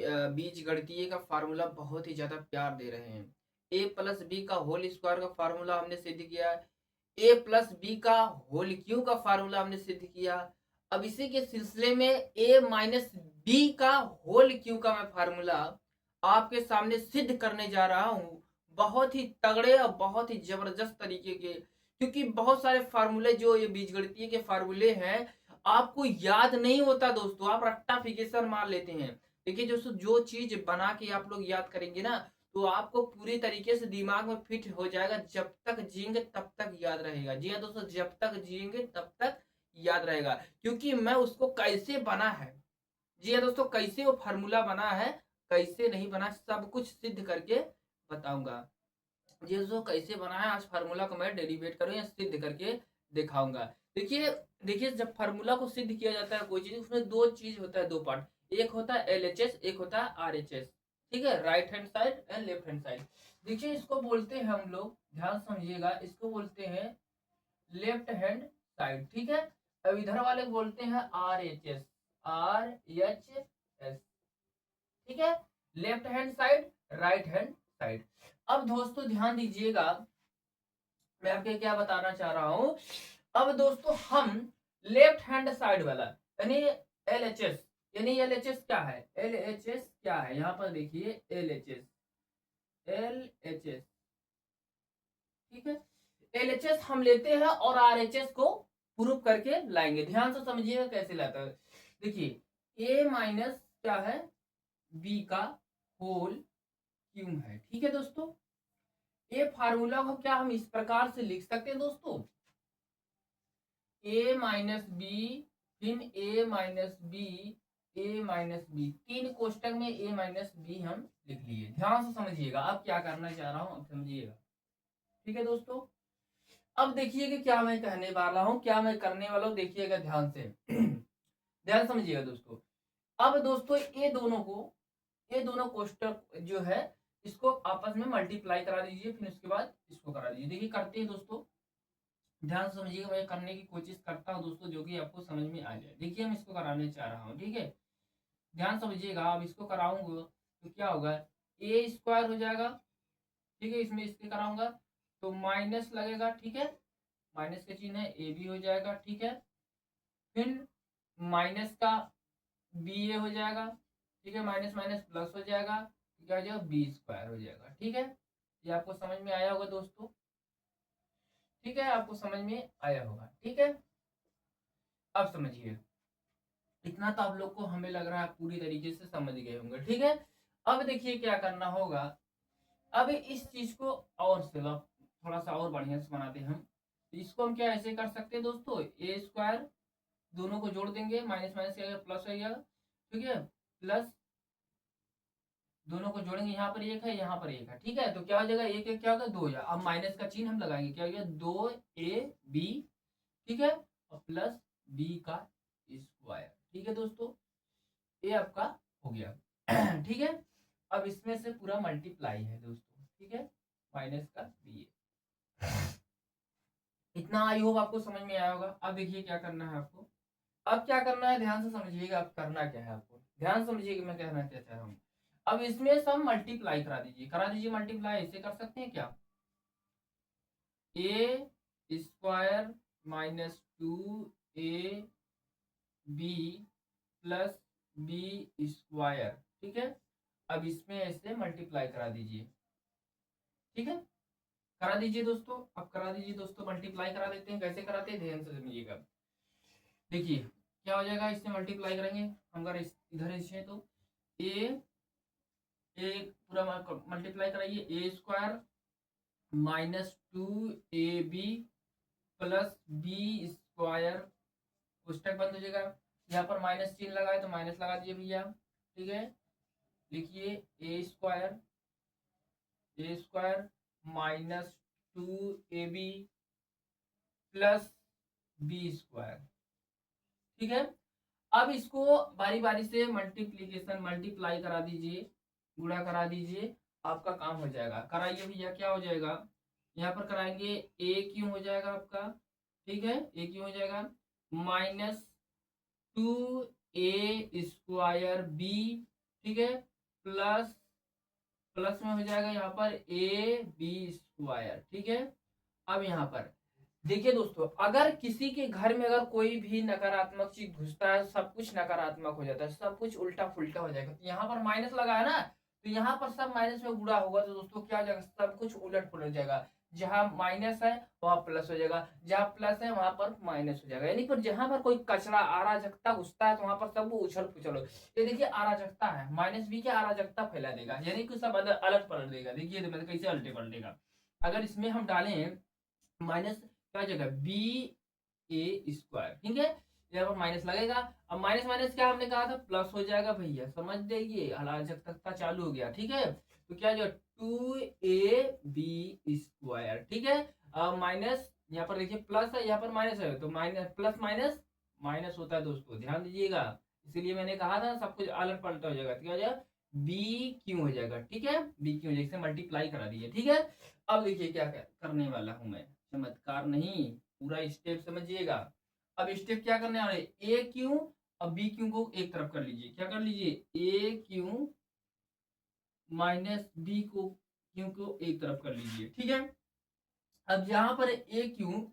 बीज गणितीय का फार्मूला बहुत ही ज़्यादा प्यार दे रहे हैं। ए प्लस बी का होल स्क्वायर का फार्मूला हमने सिद्ध किया। ए प्लस बी का होल क्यू का फार्मूला हमने सिद्ध किया। अब इसी के सिलसिले में ए माइनस बी का होल क्यू का मैं फार्मूला आपके सामने सिद्ध करने जा रहा हूँ। बहुत ही तगड़े और बहुत ही जबरदस्त तरीके के, क्योंकि बहुत सारे फार्मूले जो ये बीजगणितीय के फार्मूले हैं आपको याद नहीं होता दोस्तों, आप रट्टाफिकेशन मार लेते हैं। देखिए दोस्तों, जो चीज बना के आप लोग याद करेंगे ना तो आपको पूरी तरीके से दिमाग में फिट हो जाएगा। जब तक जिएंगे तब तक याद रहेगा। जी हाँ दोस्तों, जब तक जिएंगे तब तक याद रहेगा, क्योंकि मैं उसको कैसे बना है, जी हाँ दोस्तों, कैसे वो फार्मूला बना है, कैसे नहीं बना, सब कुछ सिद्ध करके बताऊंगा। जी हाँ दोस्तों, कैसे बना है आज फार्मूला को मैं डेरिवेट करूँ या सिद्ध करके दिखाऊंगा। देखिए देखिए, जब फार्मूला को सिद्ध किया जाता है कोई चीज, उसमें दो चीज होता है, दो पार्ट। एक होता है एलएचएस, एक होता है आरएचएस। ठीक है, right hand side and left hand side. देखिए इसको बोलते हैं हम लोग, ध्यान समझिएगा, इसको बोलते हैं लेफ्ट हैंड साइड। ठीक है, अब इधर वाले को बोलते हैं आरएचएस, आरएचएस। ठीक है, left hand side, right hand side. अब दोस्तों ध्यान दीजिएगा, मैं आपके क्या बताना चाह रहा हूं। अब दोस्तों हम लेफ्ट हैंड साइड वाला यानी एलएचएस, यानी एलएचएस क्या है, एलएचएस क्या है, यहां पर देखिए एलएचएस, एलएचएस। ठीक है, एलएचएस हम लेते हैं और आरएचएस को प्रूफ करके लाएंगे। ध्यान से समझिएगा कैसे लाता है। देखिए ए माइनस क्या है, बी का होल क्यूब है। ठीक है दोस्तों, ये फार्मूला को क्या हम इस प्रकार से लिख सकते हैं दोस्तों, ए माइनस बी, फिर ए माइनस बी, ए माइनस बी, तीन कोष्टक में ए माइनस बी हम लिख लिए। ध्यान से समझिएगा, अब क्या करना चाह रहा हूं अब समझिएगा। ठीक है दोस्तों, अब देखिए कि क्या मैं कहने वाला हूं, क्या मैं करने वाला हूं, देखिएगा ध्यान से। ध्यान समझिएगा दोस्तों। अब दोस्तों ये दोनों कोष्टक जो है इसको आपस में मल्टीप्लाई करा दीजिए, फिर उसके बाद इसको करा दीजिए। देखिए करते हैं दोस्तों, ध्यान से समझिएगा, मैं करने की कोशिश करता हूँ दोस्तों जो कि आपको समझ में आ जाए। देखिए हम इसको कराने चाह रहा हूँ। ठीक है, ध्यान समझिएगा, अब इसको कराऊंगा तो क्या होगा, ए स्क्वायर हो जाएगा। ठीक है, इसमें इसके कराऊंगा तो माइनस लगेगा। ठीक है, माइनस का चिन्ह है, ए बी हो जाएगा। ठीक है, फिर माइनस का बी ए हो जाएगा। ठीक है, माइनस माइनस प्लस हो जाएगा, तो क्या हो जाएगा, बी स्क्वायर हो जाएगा। ठीक है, ये आपको समझ में आया होगा दोस्तों। ठीक है, आपको समझ में आया होगा। ठीक है, अब समझिए, इतना तो आप लोग को हमें लग रहा है पूरी तरीके से समझ गए होंगे। ठीक है, अब देखिए क्या करना होगा। अब इस चीज को और से थोड़ा सा और बढ़िया से बनाते हैं हम। तो इसको हम क्या ऐसे कर सकते हैं दोस्तों, ए स्क्वायर, दोनों को जोड़ देंगे, माइनस माइनस क्या प्लस हो जाएगा। ठीक है, प्लस दोनों को जोड़ेंगे, यहाँ पर एक है यहाँ पर एक है। ठीक है, तो क्या हो जाएगा, एक एक क्या होगा, दो हो जाएगा। अब माइनस का चिन्ह हम लगाएंगे, क्या हो गया, दो ए बी। ठीक है, और प्लस बी का स्क्वायर। ठीक है दोस्तों, ये आपका हो गया। ठीक है, अब इसमें से पूरा मल्टीप्लाई है दोस्तों। ठीक है, माइनस का बी, इतना आई होप आपको समझ में आया होगा। अब देखिए क्या करना है आपको, अब क्या करना है, ध्यान से समझिएगा। अब करना क्या है आपको, ध्यान समझिएगा मैं कहना क्या चाह रहा हूँ। अब इसमें सब मल्टीप्लाई करा दीजिए मल्टीप्लाई। ऐसे कर सकते हैं क्या, A square minus two A B plus B square. ठीक है, अब इसमें ऐसे मल्टीप्लाई करा दीजिए। ठीक है, करा दीजिए दोस्तों, अब करा दीजिए दोस्तों, मल्टीप्लाई करा देते हैं। कैसे कराते हैं ध्यान से समझिएगा। देखिए क्या हो जाएगा, इससे मल्टीप्लाई करेंगे हम, अगर इधर इसे तो ए, एक पूरा मल्टीप्लाई कराइए, A square minus two A B plus B square, पुस्तक बंद हो जाएगा। यहाँ पर माइनस चिन्ह लगाए तो माइनस लगा दीजिए भैया। ठीक है, लिखिए A square minus two A B plus B square. ठीक है, अब इसको बारी बारी से मल्टीप्लीकेशन मल्टीप्लाई करा दीजिए, गुणा करा दीजिए, आपका काम हो जाएगा। कराइए भैया, क्या हो जाएगा, यहाँ पर कराएंगे, ए क्यों हो जाएगा आपका। ठीक है, ए क्यों हो जाएगा, माइनस टू ए स्क्वायर बी। ठीक है, प्लस प्लस में हो जाएगा यहाँ पर ए बी स्क्वायर। ठीक है, अब यहाँ पर देखिए दोस्तों, अगर किसी के घर में अगर कोई भी नकारात्मक चीज घुसता है, सब कुछ नकारात्मक हो जाता है, सब कुछ उल्टा फुल्टा हो जाएगा। तो यहाँ पर माइनस लगा है ना, तो यहाँ पर सब माइनस में गुणा होगा, तो दोस्तों क्या हो जाएगा, सब कुछ उलट पुलट जाएगा। जहां माइनस है वहां प्लस हो जाएगा, जहां प्लस है वहां पर माइनस हो जाएगा। यानी पर जहां पर कोई कचरा अराजकता घुसता है तो वहां पर सब उछल पुछल हो। ये देखिए अराजकता है, माइनस भी क्या अराजकता फैला देगा, यानी कि सब अलट पलट देगा। देखिए मतलब कैसे अल्टे पलटेगा। अगर इसमें हम डालें माइनस, क्या हो जाएगा, बी ए स्क्वायर। ठीक है, यहाँ पर माइनस लगेगा। अब माइनस माइनस क्या हमने कहा था, प्लस हो जाएगा भैया, समझ जाइए, अराजकता चालू हो गया। ठीक है, तो क्या हो जाएगा, 2ab स्क्वायर। ठीक है, अब माइनस यहाँ पर देखिए प्लस है, यहाँ पर माइनस है, तो माइनस प्लस माइनस माइनस होता है दोस्तों, ध्यान दीजिएगा। इसीलिए मैंने कहा था सब कुछ अलट पलटा हो जाएगा। क्या हो जाएगा, बी क्यू हो जाएगा। ठीक है, बी क्यू जैसे मल्टीप्लाई करा दीजिए। ठीक है, अब देखिए क्या करने वाला हूं मैं, चमत्कार नहीं, पूरा स्टेप समझिएगा। अब स्टेप क्या करने वाले, ए क्यू और बी क्यू को एक तरफ कर लीजिए। क्या कर लीजिए, ए क्यू माइनस बी को क्यू को एक तरफ कर लीजिए। ठीक है, अब यहाँ पर ए क्यू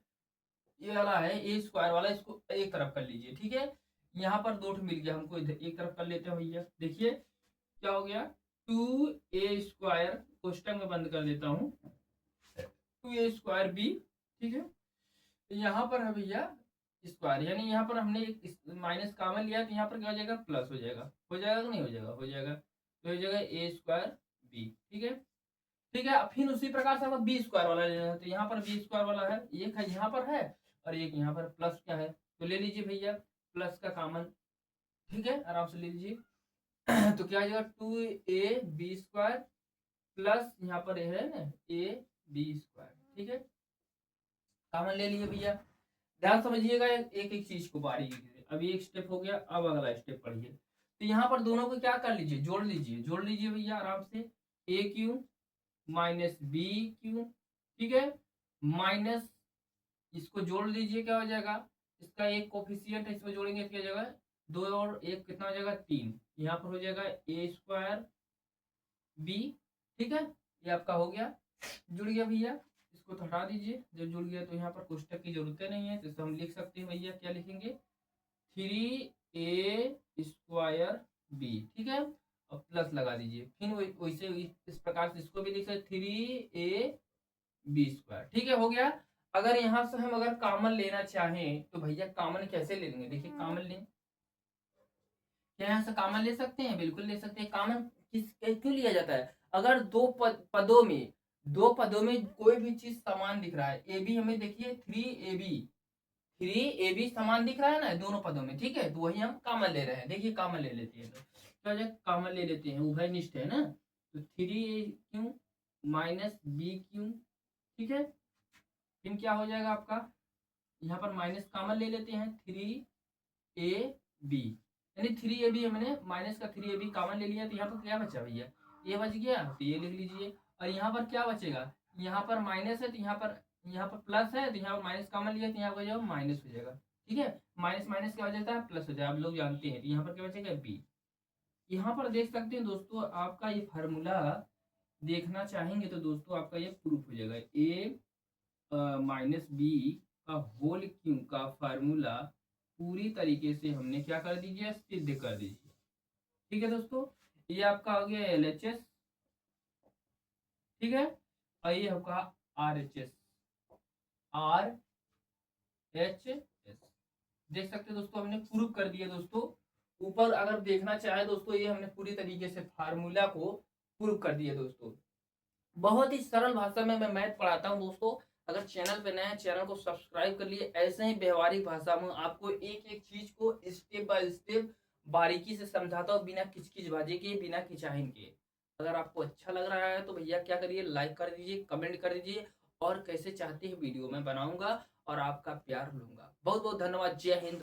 ये वाला है, ए स्क्वायर वाला, इसको एक तरफ कर लीजिए। ठीक है, यहाँ पर दो मिल गया हमको, इधर एक तरफ कर लेते हैं भैया। देखिए क्या हो गया, 2a² कोष्टक में बंद कर देता हूँ, 2a² बी। ठीक है, तो यहाँ पर है भैया स्क्वायर, यानी यहाँ पर हमने एक माइनस कॉमन लिया, तो यहाँ पर क्या हो जाएगा, प्लस हो जाएगा। हो जाएगा कि नहीं हो जाएगा, हो जाएगा। तो हो जाएगा a² बी। ठीक है, ठीक है, फिर उसी प्रकार से हमें b² वाला लेना है, तो यहाँ पर b² वाला है, एक है यहाँ पर है और एक यहाँ पर प्लस क्या है, तो ले लीजिए भैया प्लस का कॉमन। ठीक है, आराम से ले लीजिए। तो क्या आ जाएगा, 2ab² प्लस यहाँ पर है ना ab²। ठीक है, कॉमन ले लिए भैया। ध्यान समझिएगा एक एक चीज को बारीकी से। अभी एक स्टेप हो गया, अब अगला स्टेप पढ़िए। तो यहाँ पर दोनों को क्या कर लीजिए, जोड़ लीजिए, जोड़ लीजिए भैया आराम से, ए क्यू माइनस बी क्यू। ठीक है, माइनस इसको जोड़ लीजिए, क्या हो जाएगा, इसका एक कोफिशियंट है, इसमें जोड़ेंगे क्या हो जाएगा, 2 और 1 कितना हो जाएगा, 3। यहाँ पर हो जाएगा a² बी। ठीक है, ये आपका हो गया, जुड़ गया भैया। इसको तो हटा दीजिए, जब जुड़ गया तो यहाँ पर कोष्टक की जरूरत नहीं है, तो इसको हम लिख सकते हैं भैया, क्या लिखेंगे, 3a² बी। ठीक है, और प्लस लगा दीजिए, फिर वैसे इस प्रकार से इसको भी लिख सकते 3ab²। ठीक है, हो गया। अगर यहाँ से हम अगर कॉमन लेना चाहें तो भैया कॉमन कैसे ले लेंगे, देखिए कॉमन लें, क्या यहाँ से कॉमन ले सकते हैं, बिल्कुल ले सकते हैं। कॉमन किस क्यों लिया जाता है, अगर दो पदों में कोई भी चीज समान दिख रहा है, ए बी हमें देखिए 3ab समान दिख रहा है ना दोनों पदों में। ठीक है, तो वही हम कॉमन ले रहे हैं। देखिए कॉमन ले लेते हैं, तो क्या कॉमन ले लेते हैं, उभयनिष्ठ है ना, तो 3a³ माइनस b³। ठीक है, फिर क्या हो जाएगा आपका, यहाँ पर माइनस कॉमन ले लेते हैं, 3ab, यानी 3ab हमने माइनस का 3ab कॉमन ले लिया, तो यहाँ पर क्या बचा भैया, ये बच गया, तो ये लिख लीजिए। और यहाँ पर क्या बचेगा, यहाँ पर माइनस है तो यहाँ पर प्लस है, तो यहाँ पर माइनस कॉमन लिया तो यहाँ पर जो माइनस हो जाएगा। ठीक है, माइनस माइनस क्या हो जाता है, प्लस हो जाएगा, आप लोग जानते हैं। तो यहाँ पर क्या बचेगा, बी। यहाँ पर देख सकते हैं दोस्तों, आपका ये फार्मूला देखना चाहेंगे तो दोस्तों आपका ये प्रूफ हो जाएगा, ए माइनस बी का होल क्यू का फार्मूला पूरी तरीके से हमने क्या कर दीजिए, सिद्ध कर दीजिए। ठीक है दोस्तों, ये आपका हो गया LHS। ठीक है, और ये आपका RHS, देख सकते हैं दोस्तों, हमने प्रूव कर दिया दोस्तों। ऊपर अगर देखना चाहे दोस्तों, ये हमने पूरी तरीके से फार्मूला को प्रूव कर दिया दोस्तों। बहुत ही सरल भाषा में मैं मैथ पढ़ाता हूँ दोस्तों। अगर चैनल पे नए हैं, चैनल को सब्सक्राइब कर लिए। ऐसे ही व्यवहारिक भाषा में आपको एक एक चीज को स्टेप बाय स्टेप बारीकी से समझाता हूँ, बिना किचकिचबाजी के, बिना खिंचाहिन के। अगर आपको अच्छा लग रहा है तो भैया क्या करिए, लाइक कर दीजिए, कमेंट कर दीजिए, और कैसे चाहते हैं वीडियो मैं बनाऊंगा और आपका प्यार लूंगा। बहुत बहुत धन्यवाद, जय हिंद।